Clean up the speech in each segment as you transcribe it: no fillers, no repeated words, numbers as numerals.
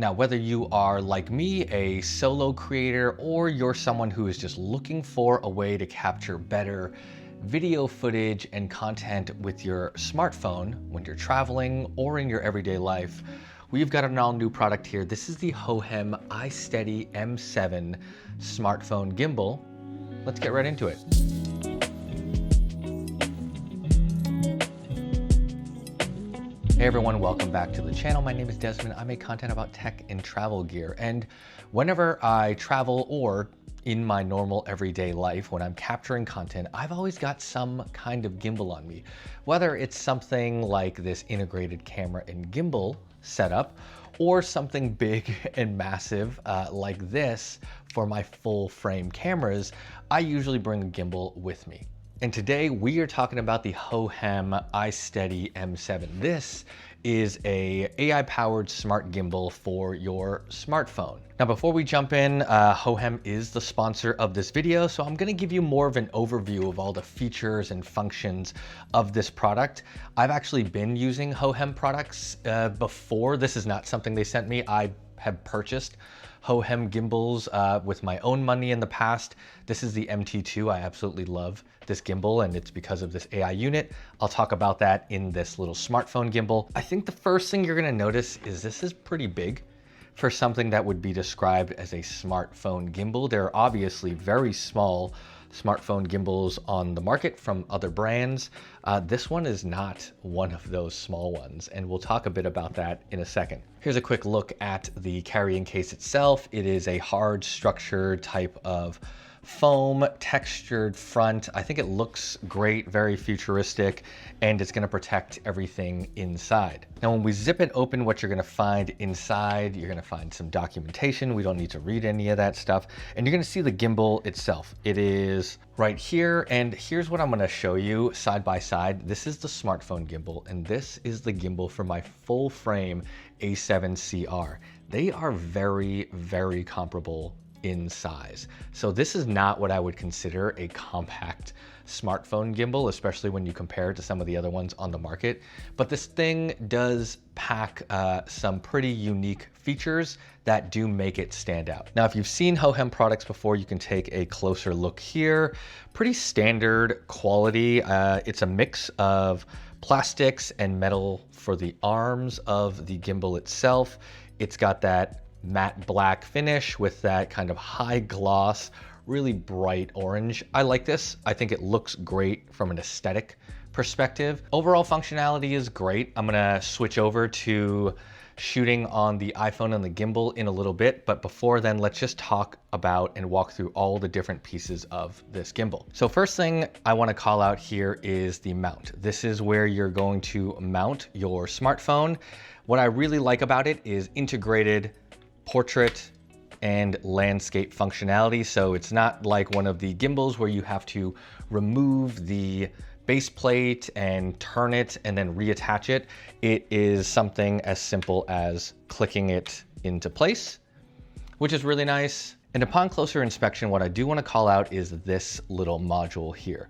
Now, whether you are like me, a solo creator, or you're someone who is just looking for a way to capture better video footage and content with your smartphone when you're traveling or in your everyday life, we've got an all new product here. This is the Hohem iSteady M7 smartphone gimbal. Let's get right into it. Hey everyone, welcome back to the channel. My name is Desmond. I make content about tech and travel gear. And whenever I travel or in my normal everyday life, when I'm capturing content, I've always got some kind of gimbal on me. Whether it's something like this integrated camera and gimbal setup, or something big and massive like this for my full frame cameras, I usually bring a gimbal with me. And today we are talking about the Hohem iSteady M7. This is a AI-powered smart gimbal for your smartphone. Now, before we jump in, Hohem is the sponsor of this video, so I'm gonna give you more of an overview of all the features and functions of this product. I've actually been using Hohem products before. This is not something they sent me. I have purchased Hohem gimbals with my own money in the past. This is the MT2. I absolutely love this gimbal, and it's because of this AI unit. I'll talk about that in this little smartphone gimbal. I think the first thing you're gonna notice is this is pretty big for something that would be described as a smartphone gimbal. There are obviously very small smartphone gimbals on the market from other brands. This one is not one of those small ones, and we'll talk a bit about that in a second. Here's a quick look at the carrying case itself. It is a hard structured type of foam textured front. I think it looks great, very futuristic, and it's gonna protect everything inside. Now, when we zip it open, what you're gonna find inside, you're gonna find some documentation. We don't need to read any of that stuff. And you're gonna see the gimbal itself. It is right here, and here's what I'm gonna show you side by side. This is the smartphone gimbal, and this is the gimbal for my full frame A7CR. They are very, very comparable in size. So this is not what I would consider a compact smartphone gimbal, especially when you compare it to some of the other ones on the market. But this thing does pack some pretty unique features that do make it stand out. Now, if you've seen Hohem products before, you can take a closer look here. Pretty standard quality. It's a mix of plastics and metal for the arms of the gimbal itself. It's got that matte black finish with that kind of high gloss, really bright orange. I like this. I think it looks great from an aesthetic perspective. Overall functionality is great. I'm gonna switch over to shooting on the iPhone and the gimbal in a little bit, but before then, let's just talk about and walk through all the different pieces of this gimbal. So first thing I wanna call out here is the mount. This is where you're going to mount your smartphone. What I really like about it is integrated portrait and landscape functionality. So it's not like one of the gimbals where you have to remove the base plate and turn it and then reattach it. It is something as simple as clicking it into place, which is really nice. And upon closer inspection, what I do want to call out is this little module here.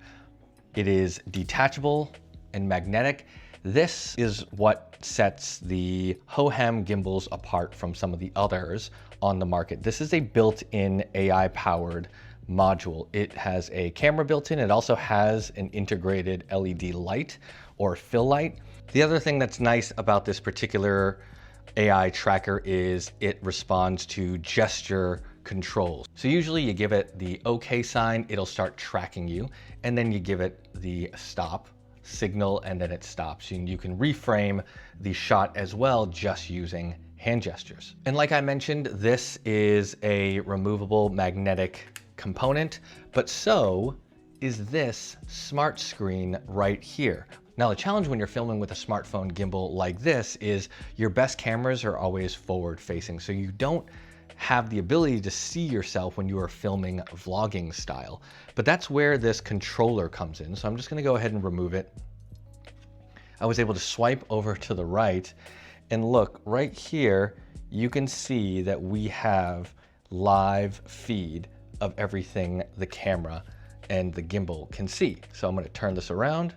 It is detachable and magnetic. This is what sets the Hohem gimbals apart from some of the others on the market. This is a built-in AI-powered module. It has a camera built in. It also has an integrated LED light or fill light. The other thing that's nice about this particular AI tracker is it responds to gesture controls. So usually you give it the OK sign, it'll start tracking you, and then you give it the stop signal and then it stops. You can reframe the shot as well just using hand gestures. And like I mentioned, this is a removable magnetic component, but so is this smart screen right here. Now, the challenge when you're filming with a smartphone gimbal like this is your best cameras are always forward facing, so you don't have the ability to see yourself when you are filming vlogging style. But that's where this controller comes in. So I'm just gonna go ahead and remove it. I was able to swipe over to the right and look right here, you can see that we have live feed of everything the camera and the gimbal can see. So I'm gonna turn this around.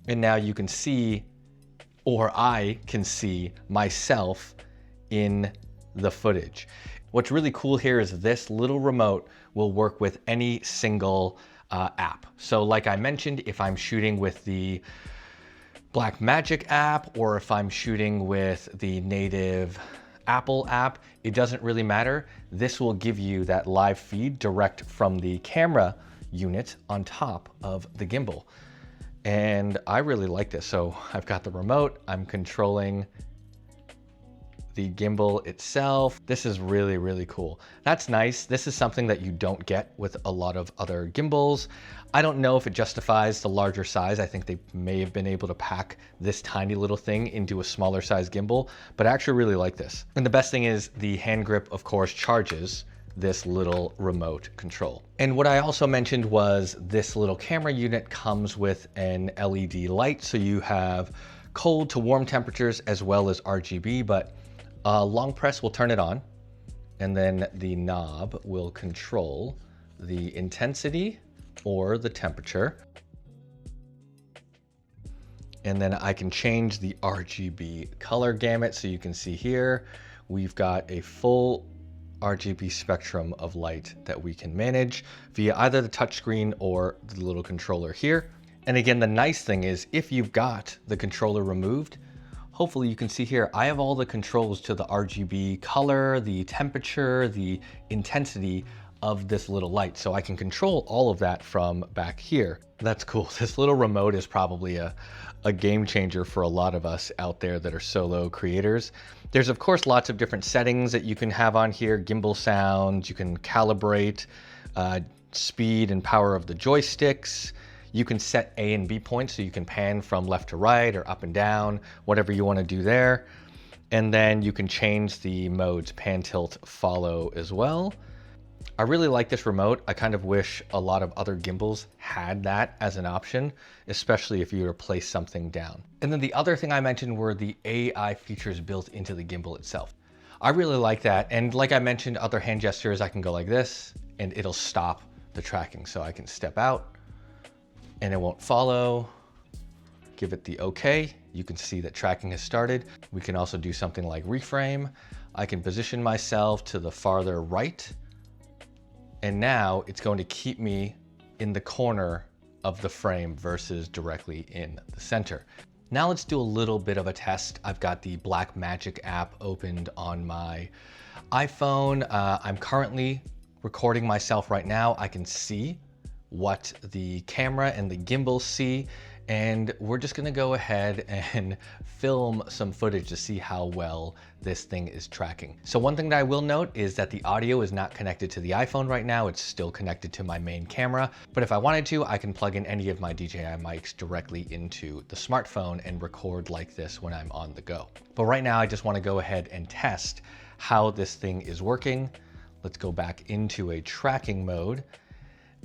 And now you can see or I can see myself in the footage. What's really cool here is this little remote will work with any single app. So like I mentioned, if I'm shooting with the Blackmagic app, or if I'm shooting with the native Apple app, it doesn't really matter. This will give you that live feed direct from the camera unit on top of the gimbal. And I really like this. So I've got the remote, I'm controlling the gimbal itself. This is really, really cool. That's nice. This is something that you don't get with a lot of other gimbals. I don't know if it justifies the larger size. I think they may have been able to pack this tiny little thing into a smaller size gimbal, but I actually really like this. And the best thing is the hand grip, of course, charges this little remote control. And what I also mentioned was this little camera unit comes with an LED light. So you have cold to warm temperatures as well as RGB, but long press will turn it on, and then the knob will control the intensity or the temperature. And then I can change the RGB color gamut. So you can see here, we've got a full RGB spectrum of light that we can manage via either the touchscreen or the little controller here. And again, the nice thing is if you've got the controller removed, hopefully you can see here, I have all the controls to the RGB color, the temperature, the intensity of this little light. So I can control all of that from back here. That's cool. This little remote is probably a game changer for a lot of us out there that are solo creators. There's of course lots of different settings that you can have on here, gimbal sounds, you can calibrate speed and power of the joysticks. You can set A and B points, so you can pan from left to right or up and down, whatever you want to do there. And then you can change the modes, pan, tilt, follow as well. I really like this remote. I kind of wish a lot of other gimbals had that as an option, especially if you were to place something down. And then the other thing I mentioned were the AI features built into the gimbal itself. I really like that. And like I mentioned, other hand gestures, I can go like this and it'll stop the tracking. So I can step out and it won't follow. Give it the okay. You can see that tracking has started. We can also do something like reframe. I can position myself to the farther right. And now it's going to keep me in the corner of the frame versus directly in the center. Now let's do a little bit of a test. I've got the Blackmagic app opened on my iPhone. I'm currently recording myself right now. I can see what the camera and the gimbal see, and we're just gonna go ahead and film some footage to see how well this thing is tracking. So one thing that I will note is that the audio is not connected to the iPhone right now. It's still connected to my main camera, but if I wanted to, I can plug in any of my DJI mics directly into the smartphone and record like this when I'm on the go. But right now I just wanna go ahead and test how this thing is working. Let's go back into a tracking mode.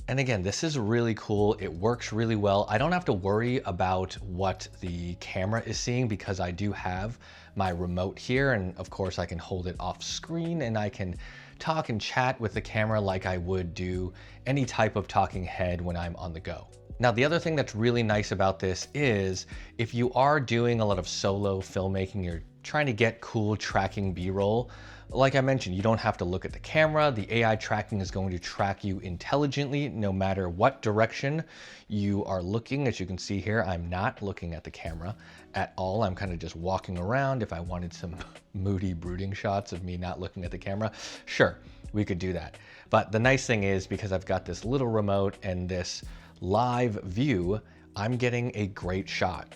And again, this is really cool. It works really well. I don't have to worry about what the camera is seeing because I do have my remote here. And of course I can hold it off screen and I can talk and chat with the camera like I would do any type of talking head when I'm on the go. Now, the other thing that's really nice about this is if you are doing a lot of solo filmmaking, you're trying to get cool tracking B-roll, like I mentioned, you don't have to look at the camera. The AI tracking is going to track you intelligently no matter what direction you are looking. As you can see here, I'm not looking at the camera at all. I'm kind of just walking around. If I wanted some moody brooding shots of me not looking at the camera, sure, we could do that. But the nice thing is because I've got this little remote and this live view, I'm getting a great shot.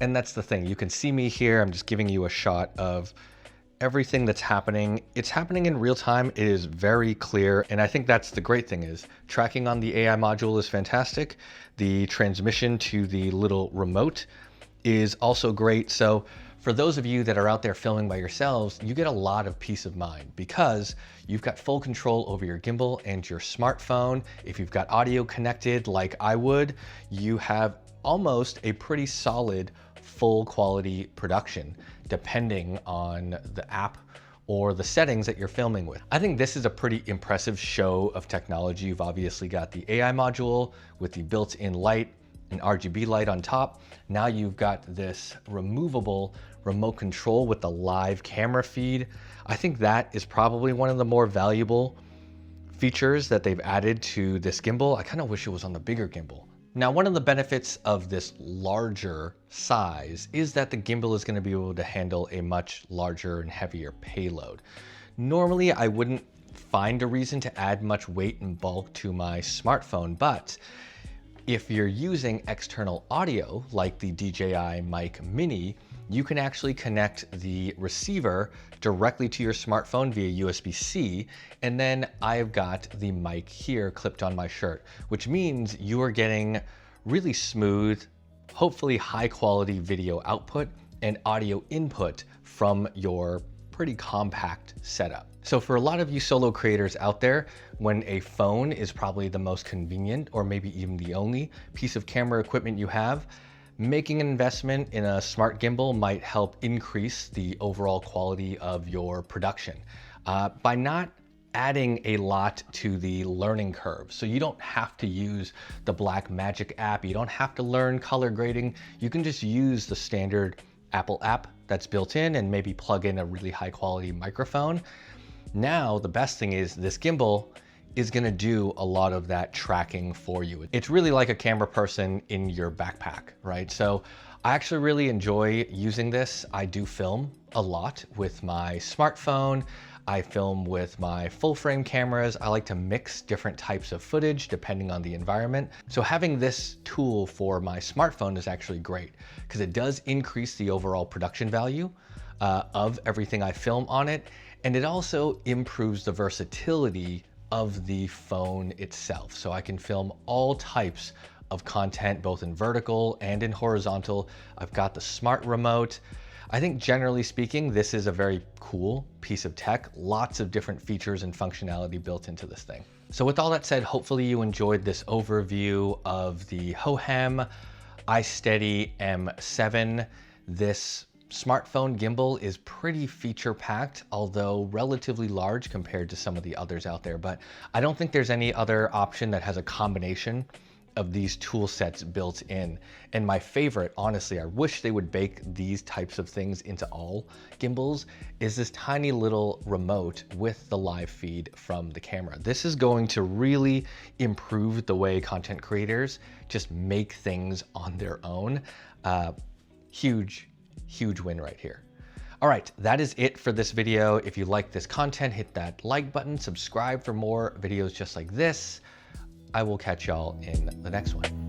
And that's the thing. You can see me here. I'm just giving you a shot of everything that's happening. It's happening in real time. It is very clear. And I think that's the great thing is tracking on the AI module is fantastic. The transmission to the little remote is also great. So for those of you that are out there filming by yourselves, you get a lot of peace of mind because you've got full control over your gimbal and your smartphone. If you've got audio connected like I would, you have almost a pretty solid full quality production depending on the app or the settings that you're filming with. I think this is a pretty impressive show of technology. You've obviously got the AI module with the built-in light an RGB light on top. Now you've got this removable remote control with the live camera feed. I think that is probably one of the more valuable features that they've added to this gimbal. I kind of wish it was on the bigger gimbal. Now, one of the benefits of this larger size is that the gimbal is going to be able to handle a much larger and heavier payload. Normally, I wouldn't find a reason to add much weight and bulk to my smartphone, but if you're using external audio like the DJI Mic Mini, you can actually connect the receiver directly to your smartphone via USB-C, and then I've got the mic here clipped on my shirt, which means you are getting really smooth, hopefully high quality video output and audio input from your pretty compact setup. So for a lot of you solo creators out there, when a phone is probably the most convenient or maybe even the only piece of camera equipment you have, making an investment in a smart gimbal might help increase the overall quality of your production by not adding a lot to the learning curve. So you don't have to use the Blackmagic app. You don't have to learn color grading. You can just use the standard Apple app that's built in and maybe plug in a really high quality microphone. Now, the best thing is this gimbal is gonna do a lot of that tracking for you. It's really like a camera person in your backpack, right? So I actually really enjoy using this. I do film a lot with my smartphone. I film with my full frame cameras. I like to mix different types of footage depending on the environment. So having this tool for my smartphone is actually great because it does increase the overall production value of everything I film on it. And it also improves the versatility of the phone itself. So I can film all types of content, both in vertical and in horizontal. I've got the smart remote. I think generally speaking, this is a very cool piece of tech. Lots of different features and functionality built into this thing. So with all that said, hopefully you enjoyed this overview of the Hohem iSteady M7. This smartphone gimbal is pretty feature packed, although relatively large compared to some of the others out there. But I don't think there's any other option that has a combination of these tool sets built in. And my favorite, honestly, I wish they would bake these types of things into all gimbals, is this tiny little remote with the live feed from the camera. This is going to really improve the way content creators just make things on their own. Huge win right here. All right, that is it for this video. If you like this content, hit that like button, subscribe for more videos just like this. I will catch y'all in the next one.